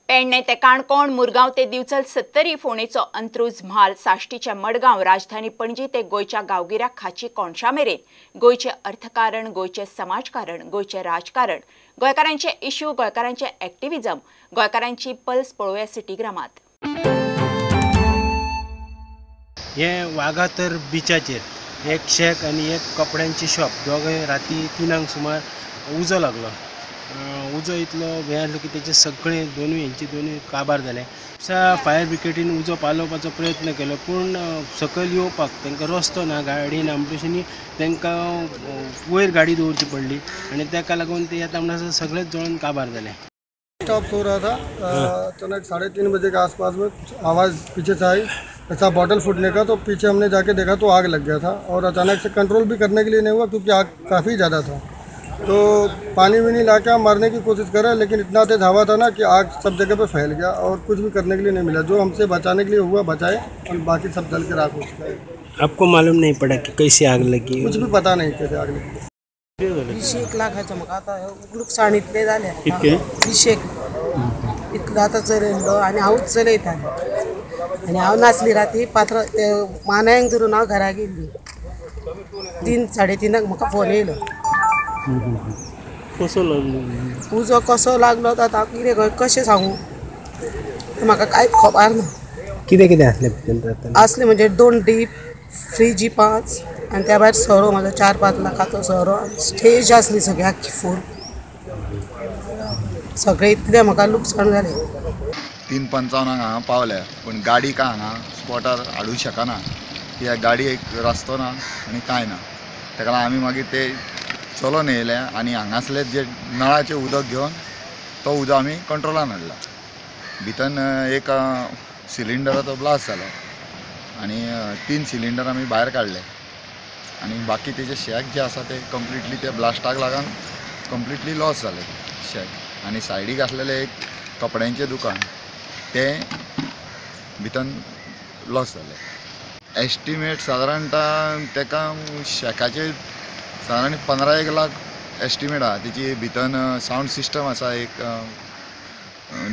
पेडणे ते काणकोण, मुरगांव ते दिवचल 70 फोंडेचो अंत्रुज म्हाल, साश्टीचे मडगांव, राजधानी पणजी ते गोयच्या गांवगिऱ्या खाची कोणशा मेरेन गोयचे अर्थकारण, गोयचे समाजकारण, गोयचे राजकारण, गोंयकारांचे इश्यू, गोंयकारांचे एक्टिव्हिजम, गोंयकारांची पल्स पळोवया सिटीग्रामात. हे वागातर बिचाचेर एक शेक आणि एक कपड्यांची शॉप दोघे राती 3 सुमार उजो लागलो. उजो इतलो हें आसलो की तेचे सगळे दोनूय काबार जाले. फायर ब्रिगेडीन उजो पालोवपाचो प्रयत्न केलो पूण सकयल येवपाक तांकां रस्तो ना, गाडी ना म्हणटशीं तांकां वयर गाडी दवरची पडली आणि ताका लागून ते येता म्हणटा सगळेच जळून काबार जाले. स्टॉप हो रहा था अचानक 3:30 बजे के आसपास में आवाज़ पीछे से आई ऐसा बॉटल फूटने का, तो पीछे हमने जाके देखा तो आग लग गया था और अचानक से कंट्रोल भी करने के लिए नहीं हुआ क्योंकि आग काफ़ी ज़्यादा था. तो पानी भी नहीं ला के मारने की कोशिश करा लेकिन इतना तेज हवा था ना कि आग सब जगह पे फैल गया और कुछ भी करने के लिए नहीं मिला. जो हमसे बचाने के लिए हुआ बचाए और बाकी सब जल के राख हो चुका है. आपको मालूम नहीं पड़ा कि कैसे आग लगी? कुछ भी पता नहीं कैसे आग लगी. 20 लाखाचं म्हाका आतां लुकसाण इतलें जालें. 20 इतलो आतां चलयलो आनी हांवूच चलयतालें आनी हांव नासली राती पात्र ते मानायांक धरून हांव घरा गेल्ली. 3-3:30 म्हाका फोन येयलो. कसो लागलो? उजो कसो लागलो तो आतां कितें खंय कशें सांगू म्हाका कांयच खबर ना. कितें आसलें भितर? असले म्हणजे 2 डीप, फ्रीज 5 आणि त्या भायर सोरो म्हाजो 4-5 लाखाचो सोरो, स्टेज आसली सगळी आख्खी फूल. सगळें इतलें म्हाका लुकसाण जालें. 3:55 हांगा पावल्या पूण गाडी काय हांगा स्पॉटार हाडूंक शकना. कित्याक गाडयेक रस्तो ना आनी कांय ना. ताका लागून आमी मागीर ते चलोन येयले आनी हांगासले जे नळाचें उदक घेवन तो उदक आमी कंट्रोलान हाडला. भितर एक सिलिंडराचो ब्लास्ट जालो आनी 3 सिलिंडर आमी भायर काडले आनी बाकी तेजे शेक जे आसा ते कंप्लिटली ते ब्लास्टाक लागून कंप्लिटली लॉस जाले शेक. आनी सायडीक आसलेले एक कपड्यांचें दुकान ते भितर लॉस जाले. एस्टिमेट सादारणता ताका शेकाचे सादारण 15-1 लाख एस्टिमेट आहा. तेची भितर सावंड सिस्टम आसा, एक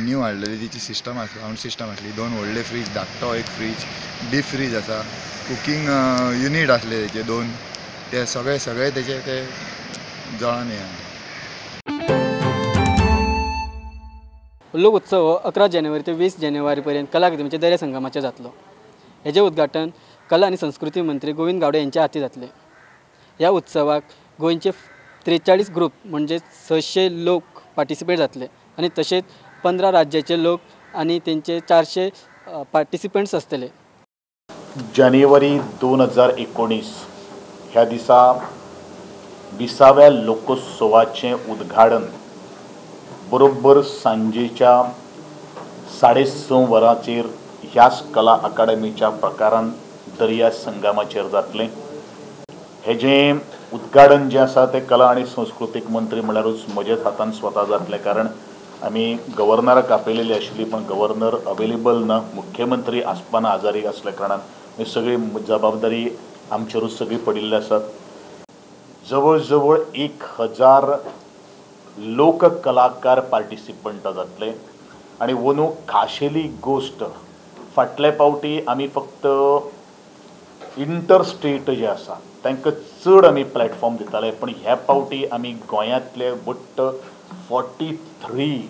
न्यू हाडलेली तेची सिस्टम आसा, सावंड सिस्टम आसली. 2 व्हडले फ्रीज, धाकटो एक फ्रीज, डीप फ्रीज आसा, कुकींग युनीट आसले तेचे 2, ते सगळे तेचे ते जळोन येयले. लोक उत्सव 11 जानेवारी ते 20 जानेवारी पर्यंत कला अकादमीच्या दर्या संगमाचे जातलो. हेजे उद्घाटन कला आणि संस्कृती मंत्री गोविंद गावडे यांच्या हाती जातले. ह्या उत्सवाक गोंयचे 43 ग्रुप म्हणजे 600 लोक पार्टिसिपेट जातले आणि तसेच 15 राज्याचे लोक आणि त्यांचे 400 पार्टिसिपेंट्स असतले. जानेवारी 2019 ह्या दिसा 20व्या लोकोत्सवाचे उद्घाटन बरोबर सांजेच्या 6:30 वरांचेर ह्याच कला अकादमीच्या प्रकारान दर्या संगमाचेर जातले. हेजे उद्घाटन जे आसा ते कला आणि संस्कृतीक मंत्री म्हळ्यारूच म्हजेच हातान स्वता जातले, कारण आमी गव्हर्नराक आपयलेली आशिल्ली पण गव्हर्नर अवेलेबल ना, मुख्यमंत्री आसपाना आजारी असल्या कारणान ही सगळी जबाबदारी आमचेरूच सगळी पडिल्ली आसात. जवळ जवळ 1000 लोक कलाकार पार्टिसिपंट जातले. आणि वनू खाशेली गोष्ट फाटल्या पावटी आमी फक्त इंटरस्टेट जे आसा तांकां चड आमी प्लॅटफॉर्म दिताले, पण ह्या पावटी आमी गोंयांतले वट्ट 43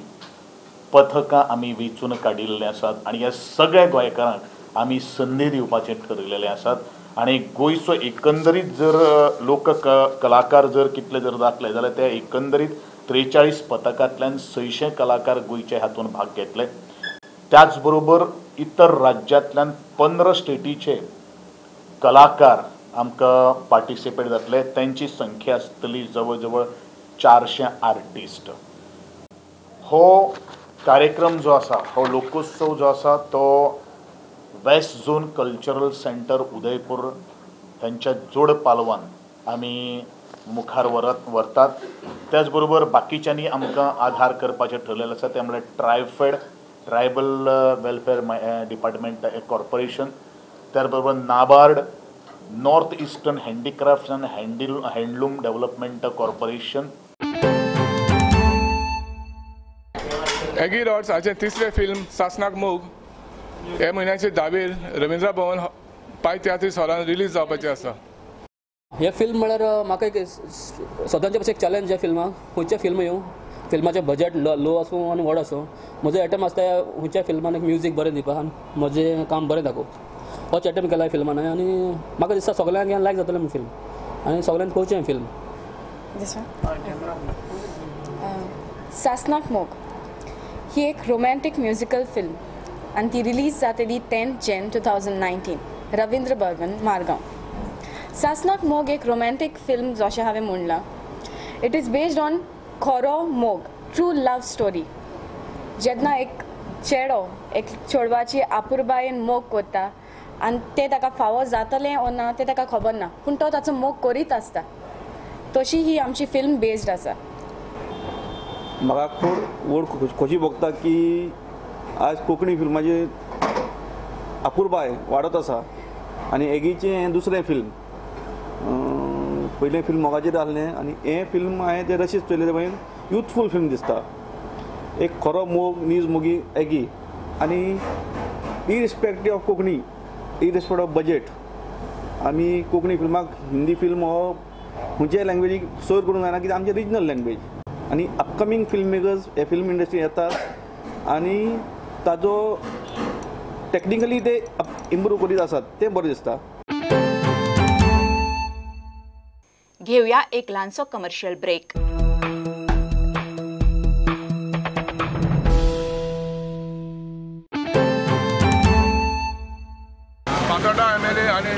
पथकां आमी वेंचून काडिल्ले आसात आनी ह्या सगळ्या गोंयकारांक आमी संदी दिवपाचें ठरलेलें आसात. आनी गोंयचो एकंदरीत जर लोक कलाकार जर कितले जर जातले जाल्यार ते एकंदरीत 43 पथकांतल्यान 600 कलाकार गोंयचे हातून भाग घेतले. त्याच बरोबर इतर राज्यांतल्यान 15 स्टेटीचे कलाकार आमकां पार्टिसिपेट जातले. त्यांची संख्या आसतली जवळ जवळ 400 आर्टिस्ट. हो कार्यक्रम जो आसा, हो लोकोत्सव जो आसा तो waste zone cultural centre Udaipur हांच्या जोड पालवान आमी मुखार व्हरतात. त्याच बरोबर बाकीच्यांनी आमकां आधार करपाचें ठरलेलें आसा, ते म्हळ्यार TRIFED, tribal welfare department corporation, त्याच बरोबर NABARD, north eastern handicrafts and handloom development corporation. एगी रॉड्स हाचें तिसरें फिल्म सासनाक मोग हे म्हयन्याचे 10 रवींद्र भवन पाय तियात्रीस हॉलांत रिलीज जावपाचें आसा. हे फिल्म म्हळ्यार म्हाका एक सदांचे भशेन चॅलेंज ह्या फिल्माक. खंयचे फिल्म येवं, फिल्माचें बजेट लो आसूं आनी व्हड आसूं, म्हजो एटम आसता खंयच्या फिल्मान एक म्युजीक बरें दिवपाक आनी म्हजें काम बरें दाखोवप. होच एटम केला फिल्मान आनी म्हाका दिसता सगळ्यांक लायक जातलें म्हूण फिल्म आनी सगळ्यांक पळोवचें फिल्म. सासनाक मोग ही एक रोमॅन्टिक म्युजिकल फिल्म आणि ती रिलीज जातली 10 जन 2019 रवींद्र भवन मारगांव. सासनाक मोग एक रोमॅन्टिक फिल्म जशें हांवें म्हणलां. इट इज बेस्ड ऑन खरो मोग, ट्रू लव स्टोरी. जेन्ना एक चेडो एक चेडवाची आपुरबायेन मोग करता आनी तें ताका फावो जातलें ओ ना तें ताका खबर ना, पूण तो ताचो मोग करीत आसता. तशी ही आमची फिल्म बेस्ड आसा. म्हाका खूब व्हड खोशी भोगता की आज कोंकणी फिल्माची आपुरबाय वाडत आसा आनी एगीचें हें दुसरें फिल्म. पयलें फिल्म मोगाचेर आहलें आनी हें फिल्म हांवें तें रशीद चयलें तें युथफूल फिल्म दिसता. एक खरो मोग नीज मोगी एगी आनी irrespective of Konkani, irrespect of budget आमी कोंकणी फिल्माक हिंदी फिल्म हो खंयच्याय लँग्वेजीक सर करूंक जायना कित्याक आमची रिजनल लँग्वेज. आनी अपकमींग फिल्म मेकर्स हे फिल्म इंडस्ट्री येतात आनी ताजो टॅक्निकली ते इम्प्रूव करीत आसात तें बरें दिसता. घेऊया एक ल्हानसो कमर्शियल ब्रेक. फातोर्डा MLA आनी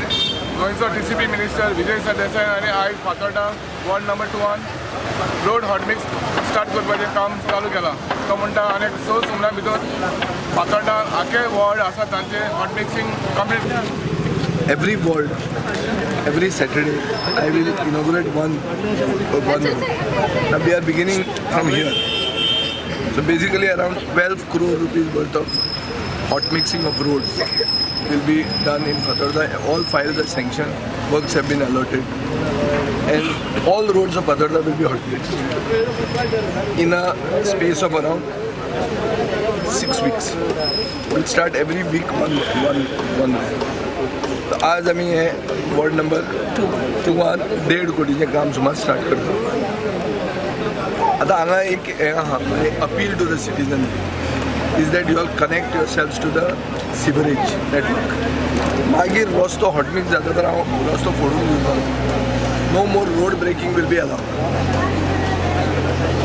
गोंयचो DCP मिनिस्टर विजय सरदेसाय हांणी आयज Fatorda ward number 2 road hot mix start करपाचें काम चालू केलां. तो म्हणटा आनी 6 सुमरां भितर फातोर्डा आख्खे वॉर्ड आसा तांचे hot mixing complete. Every ward, every Saturday, I will inaugurate one road. Now we are beginning from here. So basically around 12 crore rupees worth of hot mixing of roads will be done in Fatarda. All files are sanctioned, works have been allotted, and all roads of Fatarda will be hot mixed in a space of around 6 weeks. We'll start every week one round. तो आज आमी हे ward number 2 1.5 कोटीचें काम सुमार start करता. आतां हांगा एक हें आहा, appeal to the citizen is that you all connect yourselves to the sewerage network. मागीर रस्तो हॉट मिक्स जाता तर हांव रस्तो फोडून दिवपाक. No more road breaking will be allowed.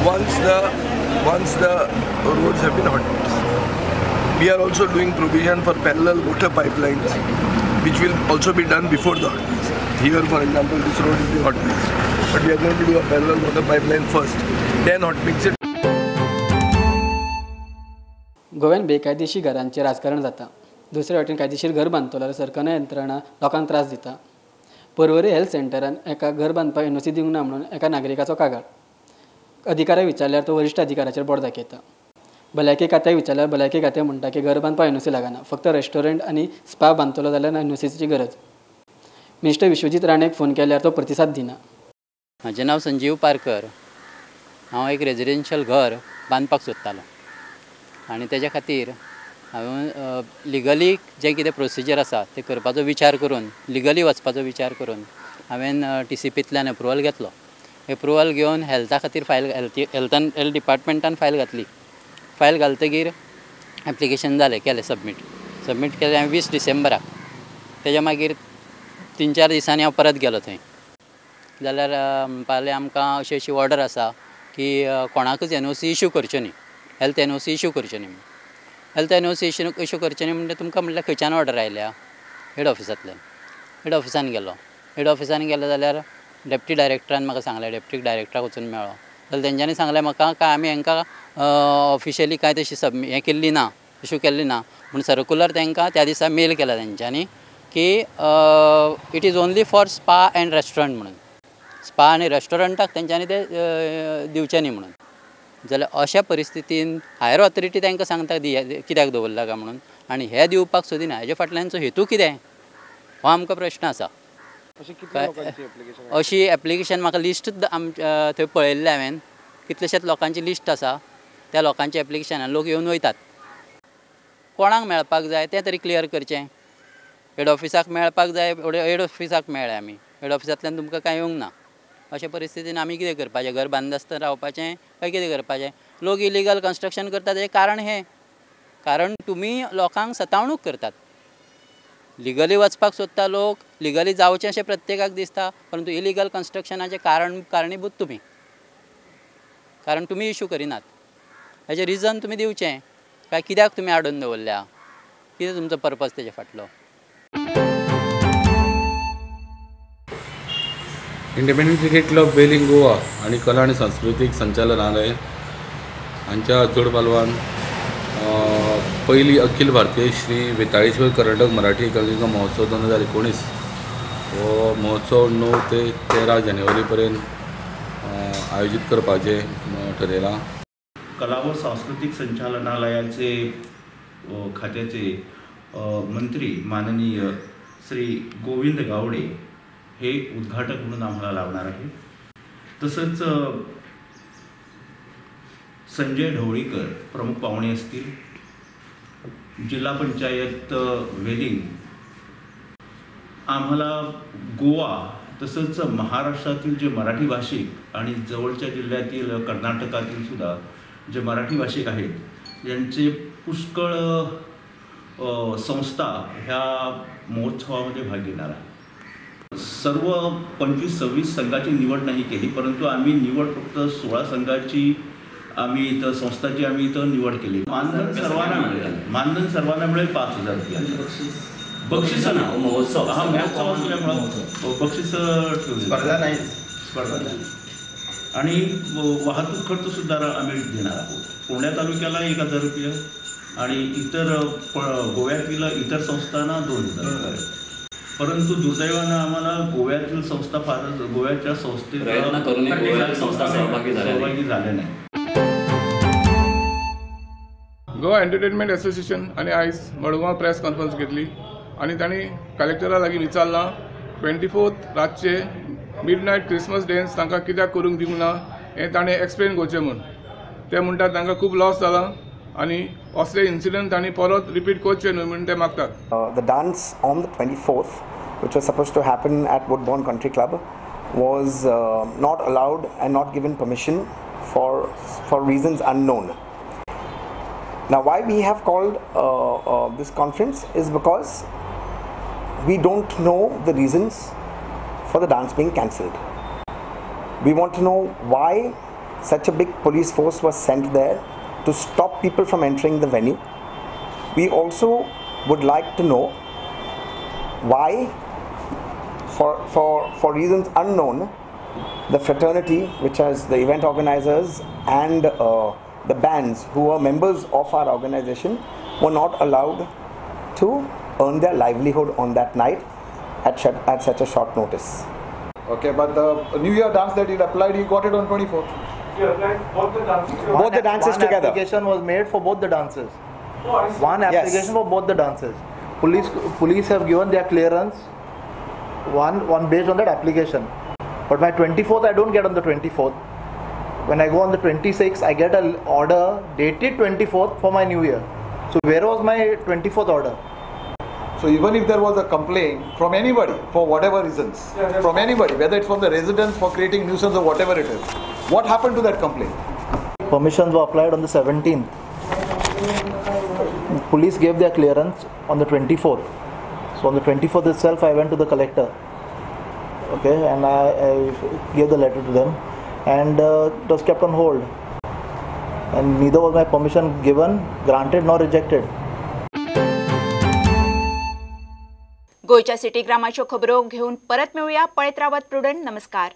once the roads have been hot mixed. We are also doing provision for parallel water pipelines, which will also be done before the hot mix. Here, for example, this road will be hot mix, but we are going to do a parallel water pipeline first, then hot mix it. गोव्यान बेकायदेशीर घरांचे राजकारण जाता. दुसरे वाटेन कायदेशीर घर बांदतलो जाल्यार सरकारी यंत्रणा लोकांक त्रास दिता. पर्वरी हेल्थ सेंटरान एका घर बांदपाक NOC दिवंक ना म्हणून एका नागरिकाचो कागाळ. अधिकाऱ्याक विचारल्यार तो वरिश्ठ अधिकाऱ्याचेर बोट दाखयता. भलायकी खात्याक विचारल्यार भलायकी खातें म्हणटा की घर बांदपाक NOC लागना, फक्त रेस्टॉरंट आनी स्पा बांदतलो जाल्यार NOCची गरज. मिनिस्टर विश्वजीत राणेक फोन केल्यार तो प्रतिसाद दिना. म्हाजें नांव संजीव पारकर. हांव एक रेजिडेन्शियल घर बांदपाक सोदतालो आनी तेज्या खातीर हांवें लिगली जे कितें प्रोसिजर आसा ते करपाचो विचार करून लिगली वचपाचो विचार करून हांवें TCPंतल्यान अप्रुवल घेतलो. अप्रुवल घेवन हेल्था खातीर फायल हेल्थ डिपार्टमेंटान फायल घातली. फायल घालतकीर एप्लिकेशन केलें सबमीट केलें हांवें 20 डिसेंबराक. तेज्या मागीर 3-4 दिसांनी हांव परत गेलो थंय. जाल्यार म्हणपाक आमकां अशी ऑर्डर आसा की कोणाकूच NOC इश्यू करच्यो न्ही, हेल्थ NOC इश्यू करच्यो न्ही. हेल्थ NOC इश्यू करच्यो न्ही म्हणजे तुमकां म्हणल्यार खंयच्यान ऑर्डर आयल्या? हेड ऑफिसांतल्यान. हेड ऑफिसान गेलो. हेड ऑफिसान गेलो जाल्यार डेप्टी डायरेक्टरान म्हाका सांगलें, डेप्टी डायरेक्टराक वचून मेळ्ळो जाल्यार तेंच्यांनी सांगलें म्हाका काय आमी हांकां ऑफिशियली कांय तशी हें केल्ली ना, इश्यू केल्ली ना पूण सर्कुलर तांकां त्या दिसा मेल केला तेंच्यांनी की it is only for spa end restaurant म्हणून. स्पा आनी रेस्टॉरंटाक तेंच्यांनी ते दिवचें न्ही म्हणून. जाल्यार अशा परिस्थितीन हायर ऑथॉरिटी तांकां सांगता कित्याक दवरला काय म्हणून आनी हे दिवपाक सोदिना. हेजे फाटल्यानचो हेतू कितें हो आमकां प्रश्न आसा. अशी एप्लिकेशन म्हाका लिस्ट थंय पळयल्लें हांवें. कितलेशेच लोकांची लिस्ट आसा. त्या लोकांचे एप्लिकेशनान लोक येवन वयतात. कोणाक मेळपाक जाय तें तरी क्लियर करचें. हेड ऑफिसाक मेळपाक जाय, हेड ऑफिसाक मेळ्ळे आमी, हेड ऑफिसांतल्यान तुमकां कांय येवंक ना. अशे परिस्थितीन आमी कितें करपाचें? घर बांदून आसतना रावपाचें काय कितें करपाचें? लोक इलिगल कन्स्ट्रक्शन करतात हें कारण हें. कारण तुमी लोकांक सतावणूक करतात. लिगली वचपाक सोदता लोक, लिगली जावचें अशें प्रत्येकाक दिसता, परंतु इलिगल कन्स्ट्रक्शनाचें कारणीभूत तुमी. कारण तुमी इश्यू करिनात. हेजें रिजन तुमी दिवचें काय कित्याक तुमी आडोवन दवरल्या, कितें तुमचो पर्पज तेजे फाटलो. इंडिपेंडंट क्रिकेट क्लब वेलिंग गोवा आणि कला आणि सांस्कृतिक संचालनालय हांच्या जोड पालवान पहिली अखिल भारतीय श्री वेताळेश्वर कर्नाटक मराठी एकांकिका महोत्सव 2019 हो महोत्सव 9 ते 13 जानेवारी पर्यंत आयोजित करपाचें ठरयलां. कला व सांस्कृतिक संचालनालयाचे खात्याचे मंत्री माननीय श्री गोविंद गावडे हे उद्घाटक म्हणून आम्हाला लावणार आहे. तसंच संजय ढवळीकर प्रमुख पाहुणे असतील. जिल्हा पंचायत वेलिंग आम्हाला गोवा तसंच महाराष्ट्रातील जे मराठी भाषिक आणि जवळच्या जिल्ह्यातील कर्नाटकातील सुद्धा जे मराठी भाषिक आहेत यांचे पुष्कळ संस्था ह्या महोत्सवामध्ये भाग घेणार आहे. सर्व 25-26 संघाची निवड नाही केली, परंतु आम्ही निवड फक्त 16 संघाची आम्ही इथं संस्थाची आम्ही इथं निवड केली. मानधन सर्वांना मिळेल. मानधन सर्वांना मिळेल 5,000 रुपये. बक्षीस महोत्सव हा महोत्सव असल्यामुळं बक्षीस ठेवले. स्पर्धा नाही. आणि वाहतूक खर्च सुद्धा आम्ही देणार आहोत. पुण्या तालुक्याला 1,000 रुपये आणि इतर गोव्यातील इतर संस्थांना 2,000 रुपये. परंतु दुर्दैवानं आम्हाला गोव्यातील संस्था फारच गोव्याच्या संस्थेत सहभागी झाल्या नाही. गोवा एंटरटेनमेंट एसोसिएशन आणि आयज मडगांव प्रेस कॉन्फरन्स घेतली आणि तांणी कलेक्टरा लागीं विचारलां 24th रातचे मिडनायट क्रिसमस डेन्स तांकां कित्याक करूंक दिवंक ना हें ताणें एक्सप्लेन करचें म्हूण. ते म्हणटात तांकां खूब लॉस जाला आणि असले इन्सिडंट तांणी परत रिपीट करचे न्हू म्हणून ते मागतात. The dance on the 24th, which was supposed to happen at Woodbourne Country Club, was not allowed and not given permission for reasons unknown. Now, why we have called this conference is because we don't know the reasons for the dance being cancelled. We want to know why such a big police force was sent there to stop people from entering the venue. We also would like to know why, for reasons unknown, the fraternity, which has the event organizers and the bands who are members of our organization, were not allowed to earn their livelihood on that night at such a short notice. Okay, but the New Year dance that he applied, he got it on 24th. Both the dances together. One application was made for both the dances. One application for both the dances. Police have given their clearance. One based on that application. But my 24th, I don't get on the 24th. When I go on the 26th, I get an order dated 24th for my New Year. So where was my 24th order? So even if there was a complaint from anybody for whatever reasons, from anybody, whether it's from the residents for creating nuisance or whatever it is, what happened to that complaint? Permissions were applied on the 17th. Police gave their clearance on the 24th. So on the 24th itself, I went to the collector. Okay, and I gave the letter to them, and it was kept on hold. And neither was my permission given, granted, nor rejected. गोयच्या city ग्रामाच्यो खबरो घेऊन परत मिळूया. पळत Rawat prudent. नमस्कार.